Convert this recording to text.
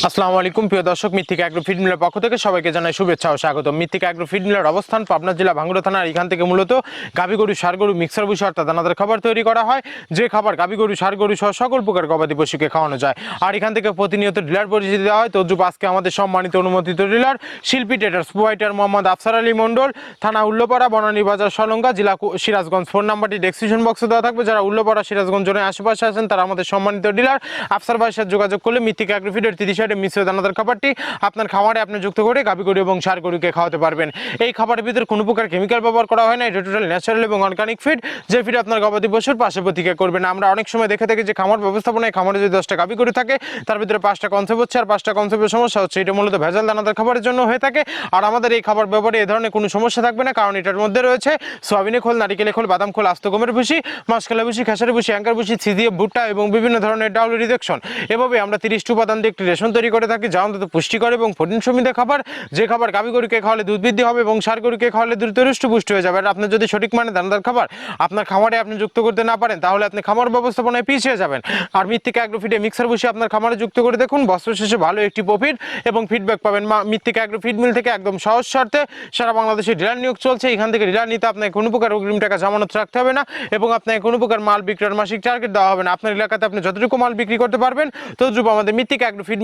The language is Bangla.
আসসালামু আলাইকুম প্রিয় দর্শক, মৃত্তিকা অ্যাগ্রো ফিড মিলের পক্ষ থেকে সবাইকে জানাই শুভেচ্ছা ও স্বাগত। মৃত্তিকা অ্যাগ্রো ফিড মিলের অবস্থান পাবনা জেলা ভাঙ্গুড়া থানা। এখান থেকে মূলত গাভী গরু, ষাঁড় গরু, মিক্সার ভুসি অর্থাৎ দানাদার খাবার তৈরি করা হয়, যে খাবার গাভী গরু, ষাঁড় গরু সহ সকল প্রকার গবাদি পশুকে খাওয়ানো যায়। আর এখান থেকে প্রতিনিয়ত ডিলার পরিচিতি দেওয়া হয়। তদ্রুপ আজকে আমাদের সম্মানিত অনুমোদিত ডিলার শিল্পী ট্রেডার্স প্রোভাইডার মোহাম্মদ আফসার আলী মন্ডল, থানা উল্লোপাড়া, বনানী বাজার, সলঙ্গা, জেলা সিরাজগঞ্জ। ফোন নাম্বারটি ডেসক্রিপশন বক্সে দেওয়া থাকবে। যারা উল্লোপাড়া, সিরাজগঞ্জ জোনের আশেপাশে আছেন তারা আমাদের সম্মানিত ডিলার আফসার ভাইয়ের সাথে যোগাযোগ করলে মৃত্তিকা অ্যাগ্রো ফিডের 30 মিশ্র দানাদার খাবারটি আপনার খামারে আপনি যুক্ত করে গাভী গরু এবং ষাঁড় গরুকে খাওয়াতে পারবেন। এই খাবারের ভিতরে কোনো প্রকার কেমিক্যাল ব্যবহার করা হয় না। এটা টোটাল ন্যাচারাল এবং অর্গানিক ফিড, যে ফিড আপনার গবাদি পশুর পাশে প্রতিক্রিয়া করবেন। আমরা অনেক সময় দেখে থাকি যে খামার ব্যবস্থাপনায় খামারে যদি 10টা গাভী গরু থাকে তার ভিতরে 5টা কনসেপ্ট হচ্ছে, আর 5টা কনসেপ্টের সমস্যা হচ্ছে। এটা মূলত ভেজাল দানাদার খাবারের জন্য হয়ে থাকে। আর আমাদের এই খাবার ব্যবহারে এই ধরনের কোনো সমস্যা থাকবে না, কারণ এটার মধ্যে রয়েছে সয়াবিনের খোল, নারিকেলের খোল, বাদাম খোল, আস্ত গমের ভুসি, মাসকলাই ভুসি, খেসারি ভুসি, অ্যাঙ্কার ভুসি, সিজিএফ, ভুট্টা এবং বিভিন্ন ধরনের ডাউল রিজেকশন। এভাবে আমরা 30টি উপাদান দিয়ে একটি রেশন তৈরি করে থাকি, যা অন্তত পুষ্টিকর এবং প্রোটিন সমৃদ্ধ খাবার। যে খাবার গাভী গরুকে খাওয়ালে দুধ বৃদ্ধি হবে এবং ষাঁড় গরুকে খাওয়ালে দ্রুত হৃষ্টপুষ্ট হয়ে যাবে। আর আপনি যদি সঠিক মানে দানাদার খাবার আপনার খামারে আপনি যুক্ত করতে না পারেন, তাহলে আপনি খামার ব্যবস্থাপনায় পিছিয়ে যাবেন। আর মৃত্তিকা অ্যাগ্রো ফিডে মিক্সার ভুসি আপনার খামারে যুক্ত করে দেখুন, বছর শেষে ভালো একটি প্রফিট এবং ফিডব্যাক পাবেন। মৃত্তিকা অ্যাগ্রো ফিড মিল থেকে একদম সহজ শর্তে সারা বাংলাদেশে ডিলার নিয়োগ চলছে। এখান থেকে ডিলার নিতে আপনাকে কোনো প্রকার অগ্রিম টাকা জামানত রাখতে হবে না এবং আপনাকে কোনো প্রকার মাল বিক্রির মাসিক টার্গেট দেওয়া হবে না। আপনার এলাকাতে আপনি যতটুকু মাল বিক্রি করতে পারবেন ততটুকু আমাদের মৃত্তিকা অ্যাগ্রো ফিড